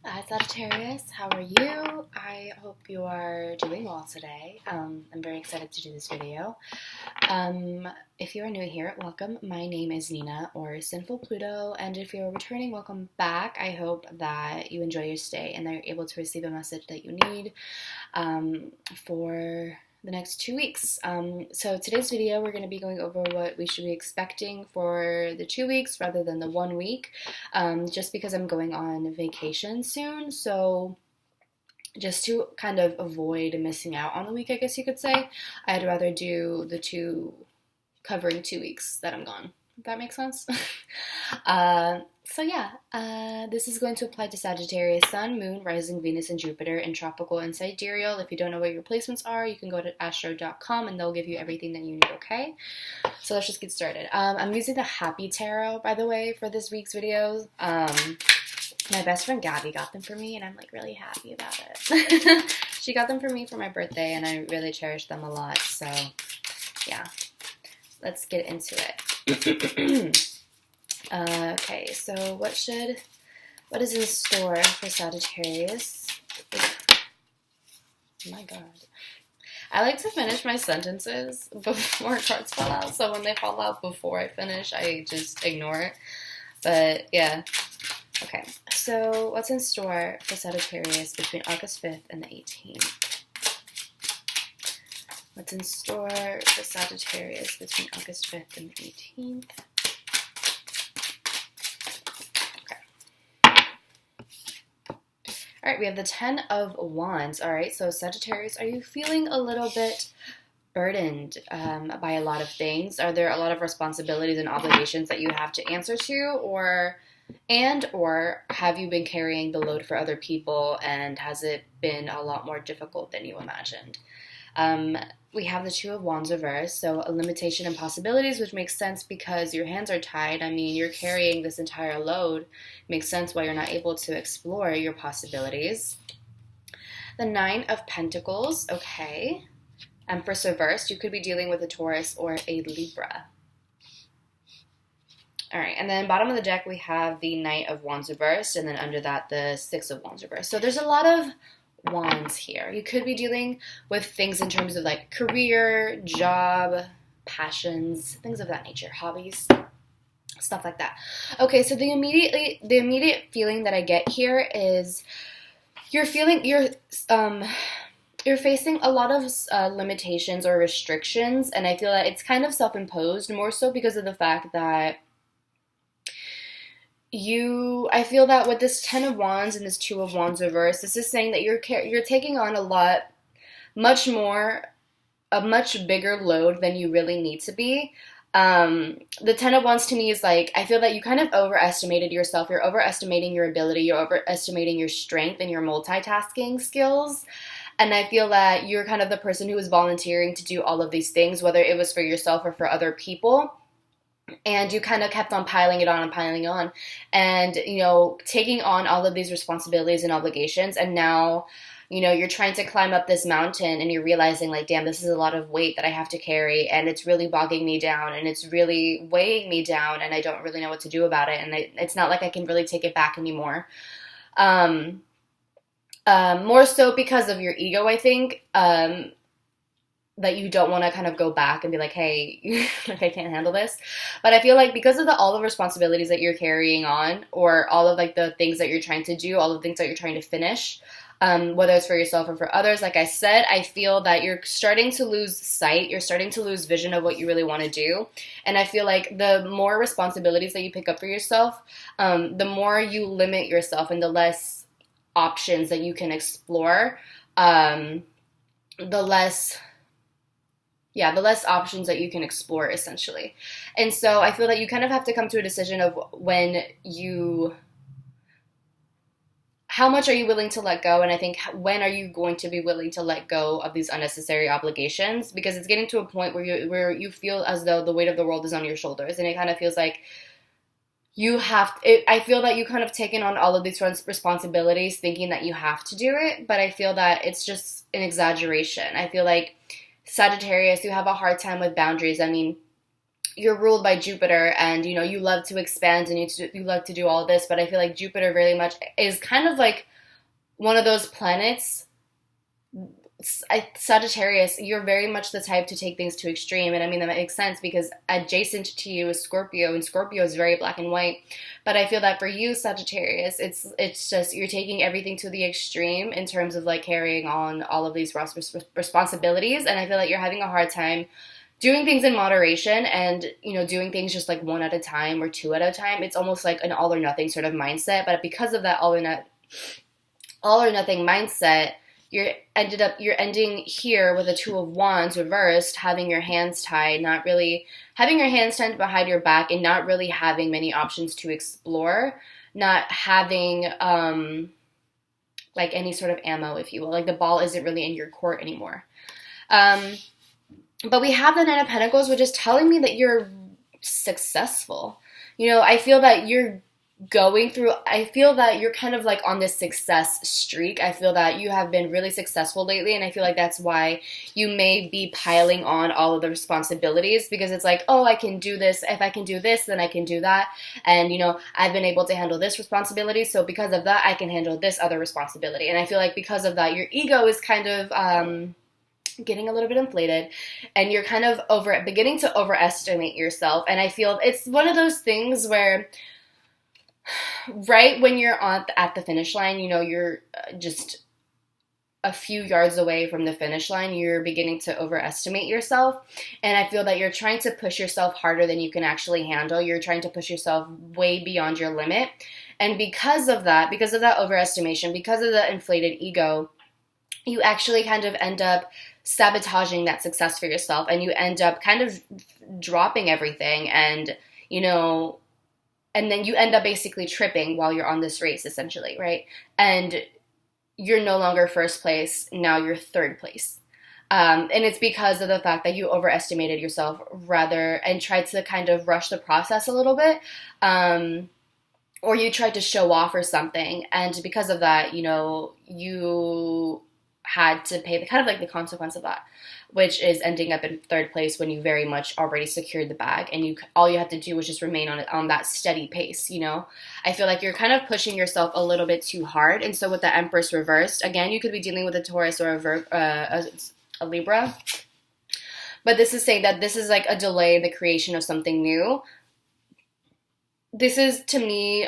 Hi Sagittarius, how are you? I hope you are doing well today. I'm very excited to do this video. If you are new here, welcome. My name is Nina, or Sinfulpluto, and if you're returning, welcome back. I hope that you enjoy your stay and that you're able to receive a message that you need for the next 2 weeks. So today's video, we're going to be going over what we should be expecting for the 2 weeks rather than the 1 week, just because I'm going on vacation soon. So just to kind of avoid missing out on the week, I guess you could say, I'd rather do the covering 2 weeks that I'm gone. If that makes sense? This is going to apply to Sagittarius Sun, Moon, Rising, Venus, and Jupiter in Tropical and Sidereal. If you don't know what your placements are, you can go to astro.com and they'll give you everything that you need, okay? So let's just get started. I'm using the Happy Tarot, by the way, for this week's videos. My best friend Gabby got them for me, and I'm like really happy about it. She got them for me for my birthday, and I really cherish them a lot. So, yeah, let's get into it. Okay, so what is in store for Sagittarius? Oh my god. I like to finish my sentences before cards fall out, so when they fall out before I finish, I just ignore it. But yeah. Okay, so what's in store for Sagittarius between August 5th and the 18th? What's in store for Sagittarius between August 5th and the 18th? All right, we have the 10 of Wands. All right, so Sagittarius, are you feeling a little bit burdened by a lot of things? Are there a lot of responsibilities and obligations that you have to answer to, or have you been carrying the load for other people, and has it been a lot more difficult than you imagined? We have the 2 of Wands reversed, so a limitation and possibilities, which makes sense because your hands are tied. I mean, you're carrying this entire load. Makes sense why you're not able to explore your possibilities. The 9 of Pentacles, okay. Empress reversed, you could be dealing with a Taurus or a Libra. All right, and then bottom of the deck, we have the Knight of Wands reversed, and then under that, the 6 of Wands reversed. So there's a lot of Wands here. You could be dealing with things in terms of like career, job, passions, things of that nature, hobbies, stuff like that. Okay, so the immediate feeling that I get here is you're facing a lot of limitations or restrictions, and I feel that it's kind of self-imposed, more so because of the fact that I feel that with this 10 of Wands and this 2 of Wands reverse, this is saying that you're taking on a much bigger load than you really need to be. The 10 of Wands to me is like, I feel that you kind of overestimated yourself. You're overestimating your ability. You're overestimating your strength and your multitasking skills. And I feel that you're kind of the person who is volunteering to do all of these things, whether it was for yourself or for other people. And you kind of kept on piling it on and piling on and, taking on all of these responsibilities and obligations. And now, you're trying to climb up this mountain and you're realizing like, damn, this is a lot of weight that I have to carry and it's really bogging me down and it's really weighing me down and I don't really know what to do about it. And it's not like I can really take it back anymore. More so because of your ego, I think, that you don't want to kind of go back and be like, hey, like I can't handle this. But I feel like because of all the responsibilities that you're carrying on, or all of like the things that you're trying to do, all the things that you're trying to finish, whether it's for yourself or for others, like I said, I feel that you're starting to lose sight. You're starting to lose vision of what you really want to do. And I feel like the more responsibilities that you pick up for yourself, the more you limit yourself and the less options that you can explore, the less options that you can explore, essentially. And so I feel that you kind of have to come to a decision of how much are you willing to let go? And I think when are you going to be willing to let go of these unnecessary obligations? Because it's getting to a point where you feel as though the weight of the world is on your shoulders. And it kind of feels like I feel that you kind of taken on all of these responsibilities thinking that you have to do it. But I feel that it's just an exaggeration. I feel like Sagittarius, you have a hard time with boundaries. I mean, you're ruled by Jupiter, and you love to expand and you love to do all this, but I feel like Jupiter very much is kind of like one of those planets, Sagittarius, you're very much the type to take things to extreme. And I mean, that makes sense because adjacent to you is Scorpio, and Scorpio is very black and white. But I feel that for you, Sagittarius, it's just you're taking everything to the extreme in terms of like carrying on all of these responsibilities. And I feel like you're having a hard time doing things in moderation and, you know, doing things just like one at a time or two at a time. It's almost like an all or nothing sort of mindset. But because of that all or nothing mindset, you're ending here with a Two of Wands reversed, having your hands tied, not really having your hands tied behind your back, and not really having many options to explore, not having like any sort of ammo, if you will. Like the ball isn't really in your court anymore. But we have the Nine of Pentacles, which is telling me that you're successful. You know, I feel that you're kind of like on this success streak. I feel that you have been really successful lately, and I feel like that's why you may be piling on all of the responsibilities, because it's like, oh, I can do this. If I can do this, then I can do that. And, you know, I've been able to handle this responsibility, so because of that, I can handle this other responsibility. And I feel like because of that, your ego is kind of getting a little bit inflated, and you're kind of beginning to overestimate yourself. And I feel it's one of those things where right when you're at the finish line, you know, you're just a few yards away from the finish line, you're beginning to overestimate yourself. And I feel that you're trying to push yourself harder than you can actually handle. You're trying to push yourself way beyond your limit. And because of that overestimation, because of the inflated ego, you actually kind of end up sabotaging that success for yourself, and you end up kind of dropping everything, and, you know, and then you end up basically tripping while you're on this race, essentially, right? And you're no longer first place, now you're third place. And it's because of the fact that you overestimated yourself and tried to kind of rush the process a little bit, or you tried to show off or something. And because of that, you know, you had to pay the kind of like the consequence of that, which is ending up in third place when you very much already secured the bag, and all you have to do was just remain on that steady pace. You know, I feel like you're kind of pushing yourself a little bit too hard. And so with the Empress reversed, again, you could be dealing with a Taurus or a Libra, but this is saying that this is like a delay in the creation of something new. This is, to me,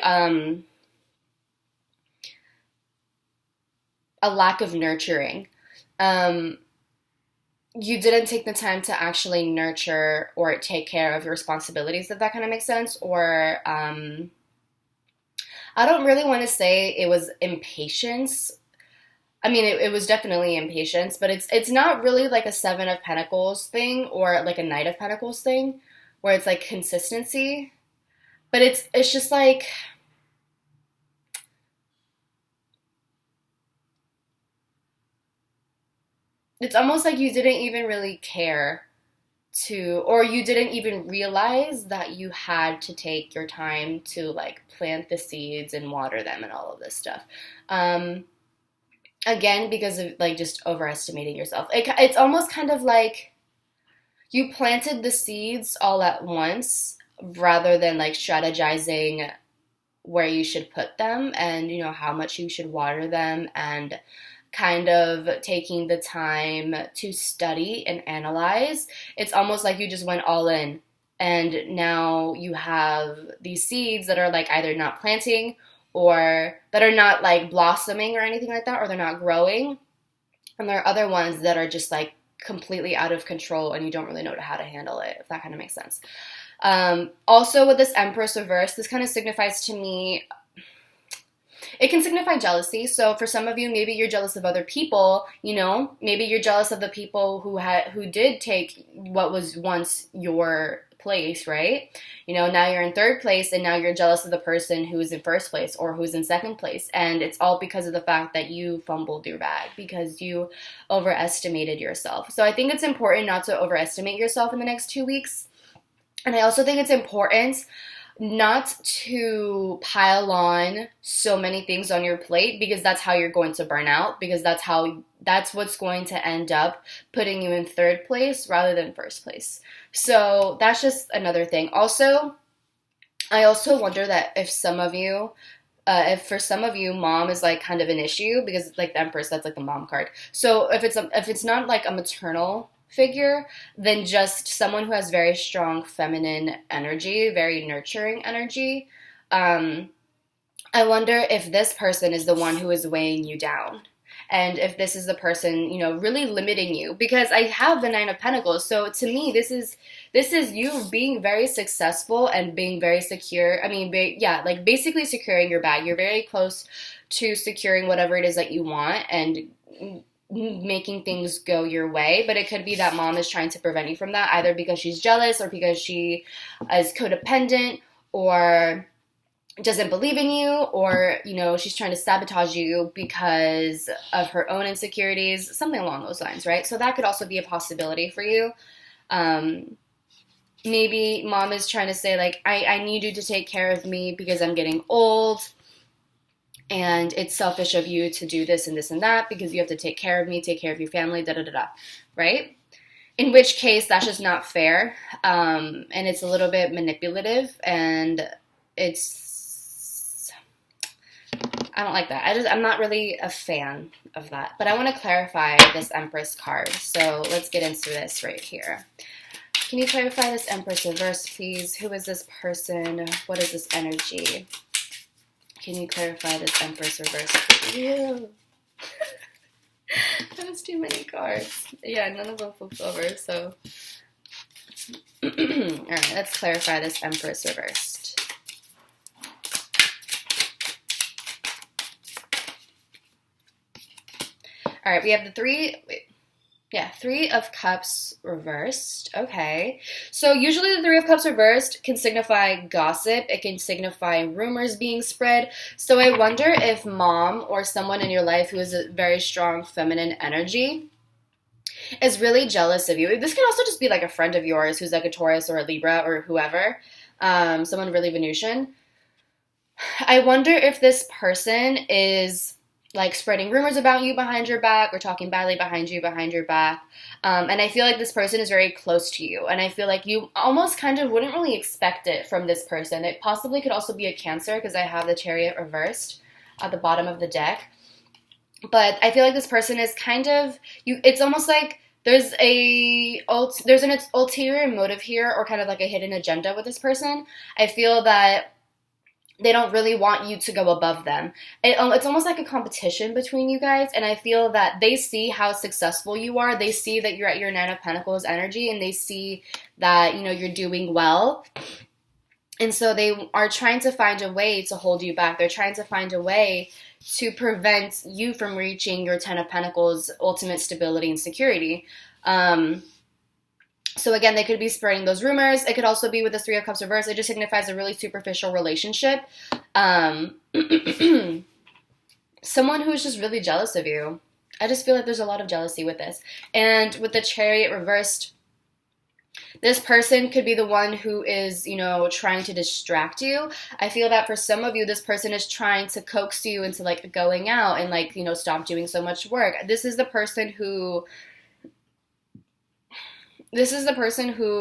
a lack of nurturing. You didn't take the time to actually nurture or take care of your responsibilities, if that kind of makes sense. Or I don't really want to say it was impatience. I mean, it was definitely impatience, but it's not really like a Seven of Pentacles thing or like a Knight of Pentacles thing where it's like consistency. But it's just like, it's almost like you didn't even really care or you didn't even realize that you had to take your time to like plant the seeds and water them and all of this stuff. Again, because of like just overestimating yourself. It's almost kind of like you planted the seeds all at once rather than like strategizing where you should put them and, you know, how much you should water them, and kind of taking the time to study and analyze. It's almost like you just went all in, and now you have these seeds that are like either not planting or that are not like blossoming or anything like that, or they're not growing. And there are other ones that are just like completely out of control and you don't really know how to handle it, if that kind of makes sense. Also with this Empress reverse, this kind of signifies to me, it can signify jealousy. So for some of you, maybe you're jealous of other people, you know, maybe you're jealous of the people who did take what was once your place, right? You know, now you're in third place and now you're jealous of the person who is in first place or who's in second place. And it's all because of the fact that you fumbled your bag, because you overestimated yourself. So I think it's important not to overestimate yourself in the next 2 weeks. And I also think it's important not to pile on so many things on your plate, because that's how you're going to burn out, because that's what's going to end up putting you in third place rather than first place. So that's just another thing. Also, I also wonder that if some of you if for some of you, mom is like kind of an issue because like the Empress, that's like the mom card. So if it's not like a maternal figure, then just someone who has very strong feminine energy, very nurturing energy. I wonder if this person is the one who is weighing you down. And if this is the person, you know, really limiting you, because I have the Nine of Pentacles. So to me, this is you being very successful and being very secure. I mean, yeah, like basically securing your bag. You're very close to securing whatever it is that you want and making things go your way. But it could be that mom is trying to prevent you from that, either because she's jealous or because she is codependent or doesn't believe in you, or, you know, she's trying to sabotage you because of her own insecurities, something along those lines, right? So that could also be a possibility for you. Maybe mom is trying to say, like, I need you to take care of me because I'm getting old, and it's selfish of you to do this and this and that because you have to take care of me, take care of your family, da-da-da-da, right? In which case, that's just not fair, and it's a little bit manipulative, and I don't like that. I'm not really a fan of that. But I want to clarify this Empress card. So let's get into this right here. Can you clarify this Empress reverse, please? Who is this person? What is this energy? Can you clarify this Empress reverse, please? That was too many cards. Yeah, none of them flipped over, so. Alright, let's clarify this Empress reversed. All right, we have the Three of Cups reversed. Okay. So usually the Three of Cups reversed can signify gossip. It can signify rumors being spread. So I wonder if mom or someone in your life who has a very strong feminine energy is really jealous of you. This can also just be like a friend of yours who's like a Taurus or a Libra or whoever, someone really Venusian. I wonder if this person is like spreading rumors about you behind your back or talking badly behind your back. And I feel like this person is very close to you. And I feel like you almost kind of wouldn't really expect it from this person. It possibly could also be a Cancer because I have the Chariot reversed at the bottom of the deck. But I feel like this person is kind of, it's almost like there's an ulterior motive here or kind of like a hidden agenda with this person. I feel that they don't really want you to go above them. It's almost like a competition between you guys, and I feel that they see how successful you are. They see that you're at your Nine of Pentacles energy, and they see that, you know, you're doing well. And so they are trying to find a way to hold you back. They're trying to find a way to prevent you from reaching your Ten of Pentacles ultimate stability and security. So again, they could be spreading those rumors. It could also be with the Three of Cups reversed. It just signifies a really superficial relationship. Someone who's just really jealous of you. I just feel like there's a lot of jealousy with this. And with the Chariot reversed, this person could be the one who is, you know, trying to distract you. I feel that for some of you, this person is trying to coax you into like going out and like, you know, stop doing so much work. This is the person who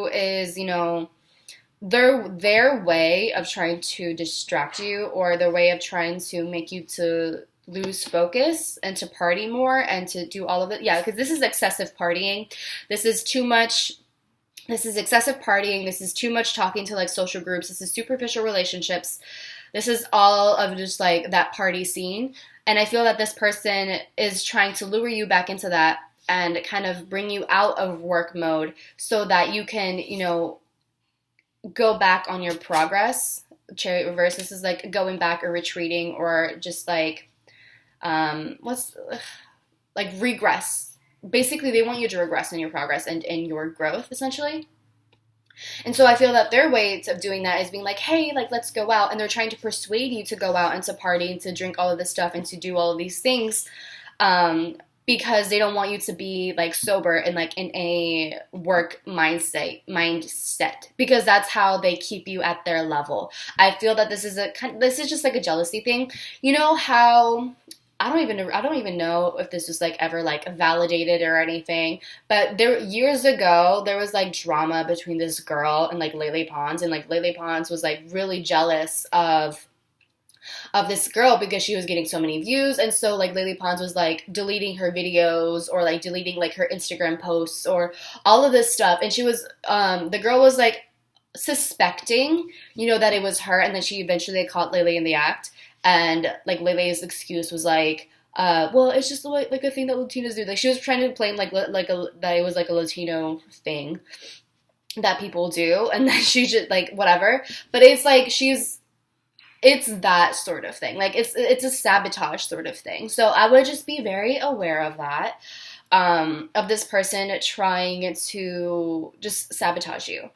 is, you know, their way of trying to distract you or their way of trying to make you to lose focus and to party more and to do all of it. Yeah, because this is excessive partying. This is too much. This is excessive partying. This is too much talking to like social groups. This is superficial relationships. This is all of just like that party scene. And I feel that this person is trying to lure you back into that and kind of bring you out of work mode so that you can, you know, go back on your progress. Chariot reverse, this is like going back or retreating or just like, regress. Basically, they want you to regress in your progress and in your growth, essentially. And so I feel that their way of doing that is being like, hey, like, let's go out. And they're trying to persuade you to go out and to party and to drink all of this stuff and to do all of these things. Because they don't want you to be like sober and like in a work mindset, because that's how they keep you at their level. I feel that this is just like a jealousy thing. You know how I don't even know if this was like ever like validated or anything, but years ago there was like drama between this girl and like Lele Pons, and like Lele Pons was like really jealous of of this girl because she was getting so many views. And so like Lily Pons was like deleting her videos or like deleting like her Instagram posts or all of this stuff. And she was, the girl was like suspecting, you know, that it was her. And then she eventually caught Lily in the act. And like Lily's excuse was like, well, it's just like a thing that Latinos do. Like she was trying to claim that it was like a Latino thing that people do, and then she just like whatever. But it's like it's that sort of thing. Like it's a sabotage sort of thing. So I would just be very aware of that, of this person trying to just sabotage you.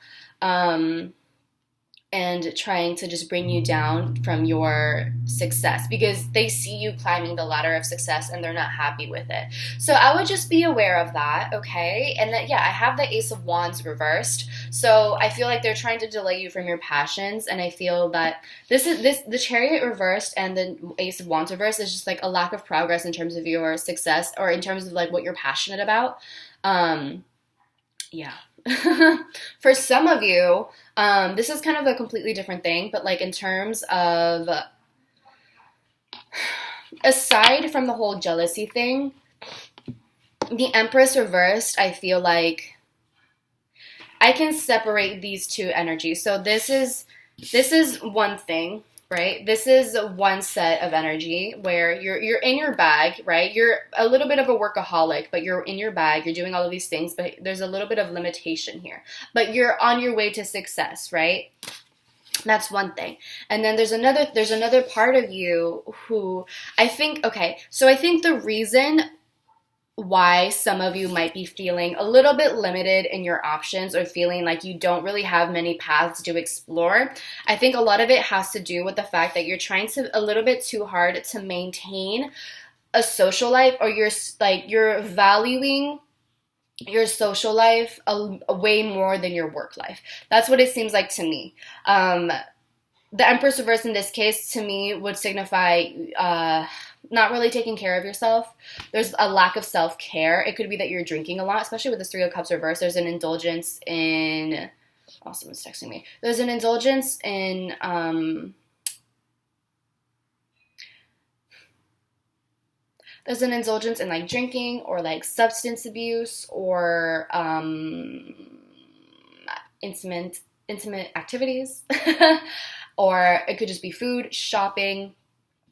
And trying to just bring you down from your success because they see you climbing the ladder of success and they're not happy with it. So I would just be aware of that, okay? And then, yeah, I have the Ace of Wands reversed. So I feel like they're trying to delay you from your passions, and I feel that the Chariot reversed and the Ace of Wands reversed is just like a lack of progress in terms of your success or in terms of like what you're passionate about. Yeah. For some of you, this is kind of a completely different thing, but like in terms of, aside from the whole jealousy thing, the Empress reversed, I feel like I can separate these two energies. So this is one thing, right? This is one set of energy where you're in your bag, right? You're a little bit of a workaholic, but you're in your bag. You're doing all of these things, but there's a little bit of limitation here. But you're on your way to success, right? That's one thing. And then there's another part of you who I think, okay, so I think the reason why some of you might be feeling a little bit limited in your options or feeling like you don't really have many paths to explore, I think a lot of it has to do with the fact that you're trying to a little bit too hard to maintain a social life, or you're valuing your social life a way more than your work life. That's what it seems like to me. The Empress reverse in this case to me would signify not really taking care of yourself. There's a lack of self-care. It could be that you're drinking a lot, especially with the Three of Cups reverse. There's an indulgence in... Oh, someone's texting me. There's an indulgence in... There's an indulgence in like drinking or like substance abuse or intimate activities. Or it could just be food, shopping,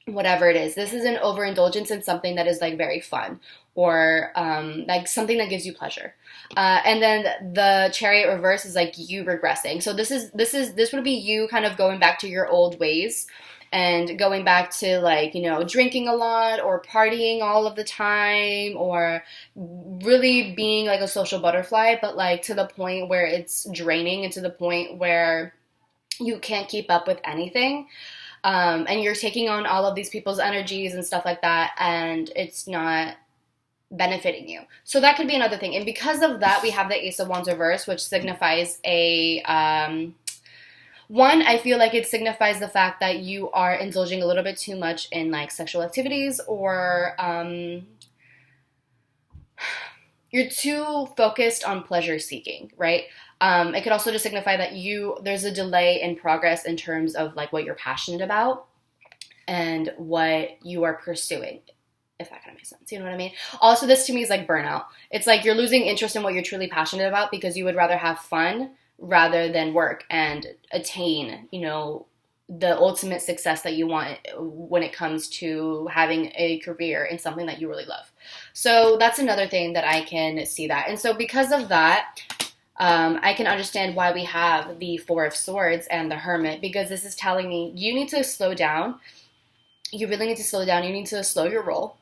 whatever it is. This is an overindulgence in something that is like very fun or like something that gives you pleasure. And then the Chariot reverse is like you regressing. So this would be you kind of going back to your old ways and going back to like, you know, drinking a lot or partying all of the time or really being like a social butterfly, but like to the point where it's draining and to the point where you can't keep up with anything. And you're taking on all of these people's energies and stuff like that, and it's not benefiting you. So that could be another thing. And because of that, we have the Ace of Wands reverse, which signifies a... one, I feel like it signifies the fact that you are indulging a little bit too much in like sexual activities or you're too focused on pleasure seeking, right? It could also just signify that there's a delay in progress in terms of like what you're passionate about and what you are pursuing, if that kind of makes sense. You know what I mean? Also, this to me is like burnout. It's like you're losing interest in what you're truly passionate about because you would rather have fun rather than work and attain, you know, the ultimate success that you want when it comes to having a career in something that you really love. So that's another thing that I can see that. And so because of that, I can understand why we have the Four of Swords and the Hermit, because this is telling me you need to slow down. You really need to slow down. You need to slow your roll.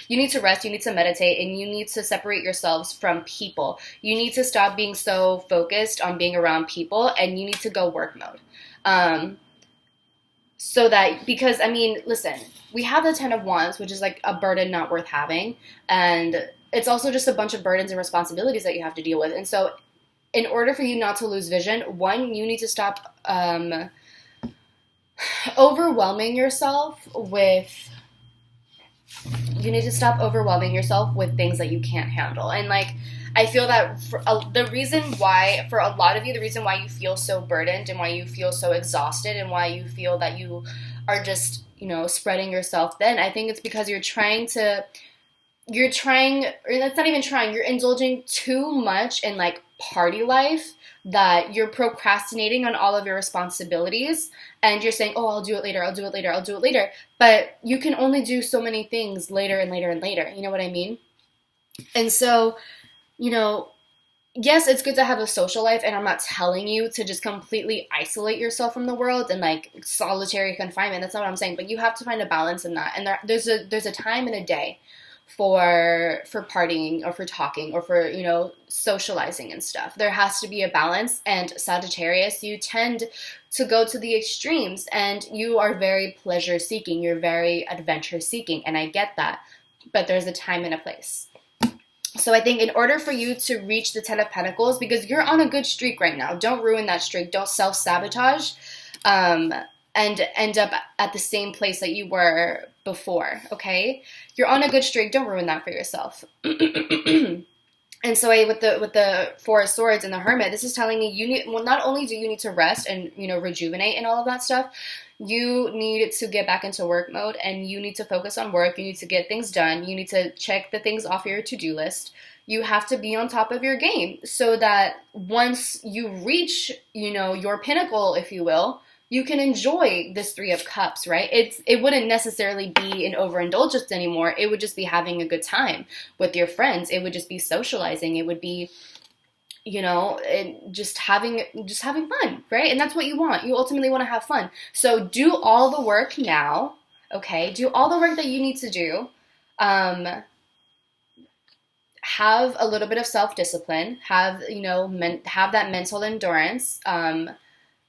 You need to rest. You need to meditate. And you need to separate yourselves from people. You need to stop being so focused on being around people, and you need to go work mode. So that, because, I mean, listen, we have the Ten of Wands, which is like a burden not worth having. And it's also just a bunch of burdens and responsibilities that you have to deal with. And so in order for you not to lose vision, one, you need to stop overwhelming yourself with things that you can't handle. And like, I feel that the reason why, for a lot of you, the reason why you feel so burdened and why you feel so exhausted and why you feel that you are just, you know, spreading yourself thin. I think it's because you're indulging too much in like party life, that you're procrastinating on all of your responsibilities, and you're saying, oh, I'll do it later, I'll do it later, I'll do it later. But you can only do so many things later and later and later. You know what I mean? And so, you know, yes, it's good to have a social life, and I'm not telling you to just completely isolate yourself from the world and like solitary confinement. That's not what I'm saying. But you have to find a balance in that. And there's a time in a day for partying or for talking or for, you know, socializing and stuff. There has to be a balance. And Sagittarius, you tend to go to the extremes, and you are very pleasure seeking. You're very adventure seeking, and I get that. But there's a time and a place. So I think in order for you to reach the 10 of Pentacles, because you're on a good streak right now, don't ruin that streak. Don't self-sabotage and end up at the same place that you were before, okay? You're on a good streak. Don't ruin that for yourself. And so with the Four of Swords and the Hermit, this is telling me not only do you need to rest and, you know, rejuvenate and all of that stuff, you need to get back into work mode, and you need to focus on work. You need to get things done. You need to check the things off your to-do list. You have to be on top of your game so that once you reach, you know, your pinnacle, if you will, you can enjoy this Three of Cups, right? It wouldn't necessarily be an overindulgence anymore. It would just be having a good time with your friends. It would just be socializing. It would be, you know, just having fun, right? And that's what you want. You ultimately want to have fun. So do all the work now, okay? Do all the work that you need to do. Have a little bit of self-discipline. Have, you know, have that mental endurance,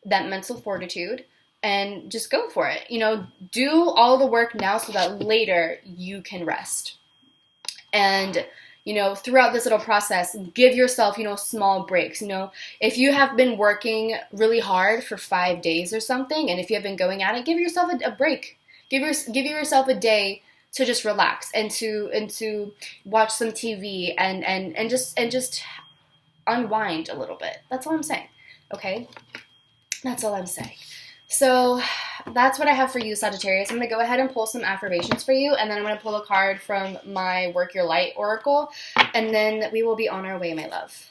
that mental fortitude, and just go for it. You know, do all the work now so that later you can rest. And, you know, throughout this little process, give yourself, you know, small breaks. You know, if you have been working really hard for 5 days or something, and if you have been going at it, give yourself a break. Give yourself a day to just relax and to watch some TV and just unwind a little bit. That's all I'm saying. Okay? That's all I'm saying. So that's what I have for you, Sagittarius. I'm going to go ahead and pull some affirmations for you, and then I'm going to pull a card from my Work Your Light Oracle, and then we will be on our way, my love.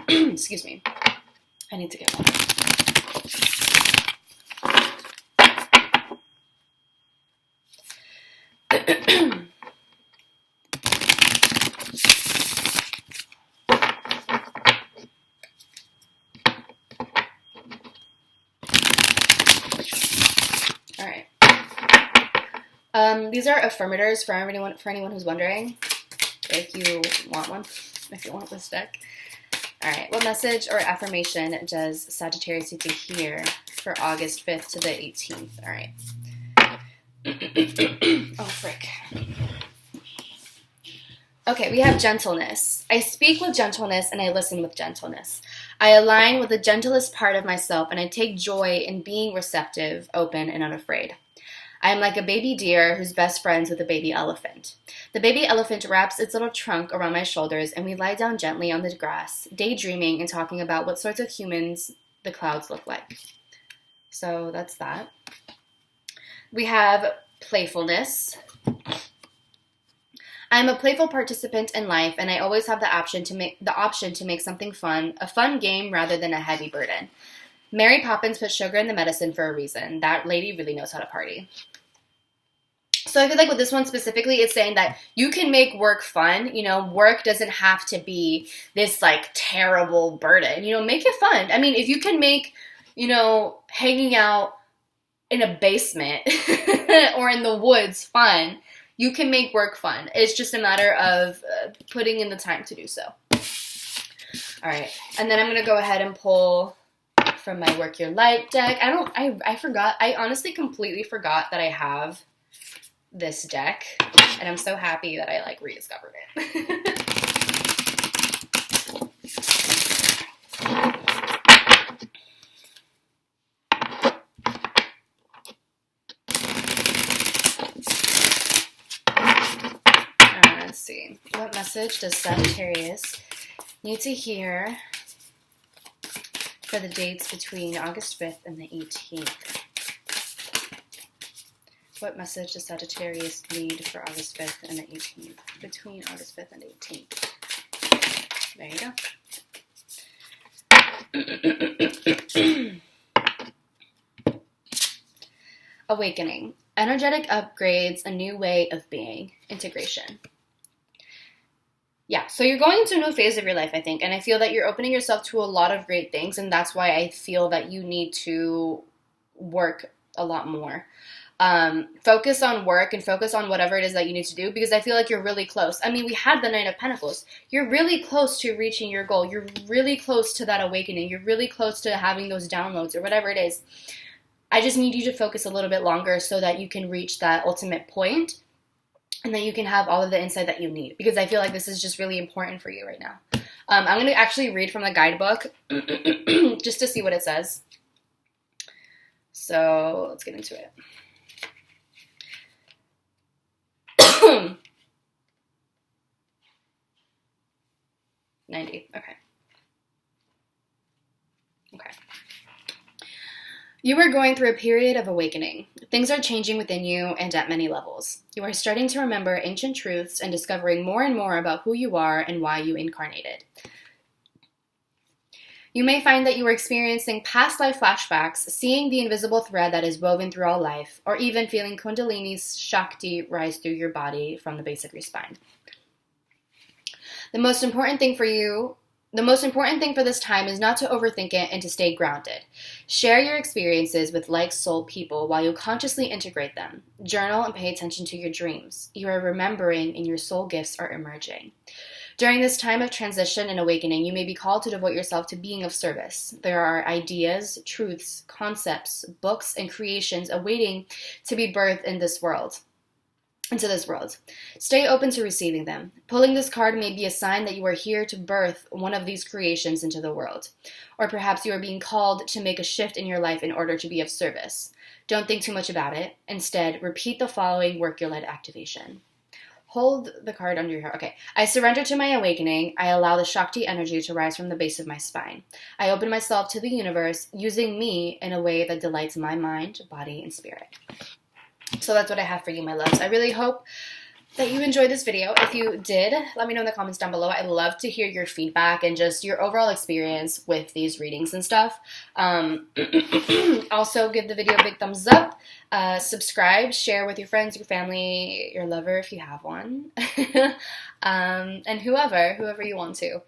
Excuse me. I need to get water. These are affirmators for anyone who's wondering, if you want one, if you want this deck. All right, what message or affirmation does Sagittarius need to hear for August 5th to the 18th? All right. Oh, frick. Okay, we have gentleness. I speak with gentleness and I listen with gentleness. I align with the gentlest part of myself, and I take joy in being receptive, open, and unafraid. I am like a baby deer who's best friends with a baby elephant. The baby elephant wraps its little trunk around my shoulders, and we lie down gently on the grass, daydreaming and talking about what sorts of humans the clouds look like. So that's that. We have playfulness. I am a playful participant in life, and I always have the option to make something fun, a fun game rather than a heavy burden. Mary Poppins put sugar in the medicine for a reason. That lady really knows how to party. So I feel like with this one specifically, it's saying that you can make work fun. You know, work doesn't have to be this like terrible burden. You know, make it fun. I mean, if you can make, you know, hanging out in a basement or in the woods fun, you can make work fun. It's just a matter of putting in the time to do so. All right. And then I'm going to go ahead and pull from my Work Your Light deck. I forgot. I honestly completely forgot that I have this deck, and I'm so happy that I like rediscovered it. Let's see. What message does Sagittarius need to hear for the dates between August 5th and the 18th. What message does Sagittarius need for August 5th and the 18th? Between August 5th and 18th. There you go. Awakening. Energetic upgrades, a new way of being. Integration. Yeah, so you're going into a new phase of your life, I think, and I feel that you're opening yourself to a lot of great things, and that's why I feel that you need to work a lot more. Focus on work and focus on whatever it is that you need to do, because I feel like you're really close. I mean, we had the Knight of Pentacles. You're really close to reaching your goal. You're really close to that awakening. You're really close to having those downloads or whatever it is. I just need you to focus a little bit longer so that you can reach that ultimate point and that you can have all of the insight that you need, because I feel like this is just really important for you right now. I'm going to actually read from the guidebook just to see what it says. So let's get into it. 90. Okay. You are going through a period of awakening. Things are changing within you and at many levels. You are starting to remember ancient truths and discovering more and more about who you are and why you incarnated. You may find that you are experiencing past life flashbacks, seeing the invisible thread that is woven through all life, or even feeling Kundalini's Shakti rise through your body from the base of your spine. The most important thing for this time is not to overthink it and to stay grounded. Share your experiences with like-soul people while you consciously integrate them. Journal and pay attention to your dreams. You are remembering and your soul gifts are emerging. During this time of transition and awakening, you may be called to devote yourself to being of service. There are ideas, truths, concepts, books, and creations awaiting to be birthed into this world. Stay open to receiving them. Pulling this card may be a sign that you are here to birth one of these creations into the world. Or perhaps you are being called to make a shift in your life in order to be of service. Don't think too much about it. Instead, repeat the following work-your-led activation. Hold the card under your hair. Okay. I surrender to my awakening. I allow the Shakti energy to rise from the base of my spine. I open myself to the universe, using me in a way that delights my mind, body, and spirit. So that's what I have for you, my loves. I really hope that you enjoyed this video. If you did, let me know in the comments down below. I'd love to hear your feedback and just your overall experience with these readings and stuff. Also, give the video a big thumbs up. Subscribe, share with your friends, your family, your lover if you have one. And whoever you want to.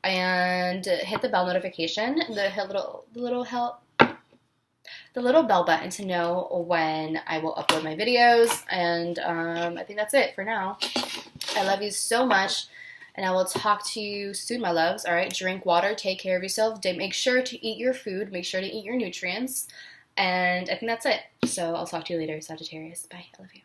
And hit the bell notification, the little bell button to know when I will upload my videos, and I think that's it for now. I love you so much, and I will talk to you soon, my loves. All right, drink water, take care of yourself, make sure to eat your food, make sure to eat your nutrients, and I think that's it. So I'll talk to you later, Sagittarius. Bye, I love you.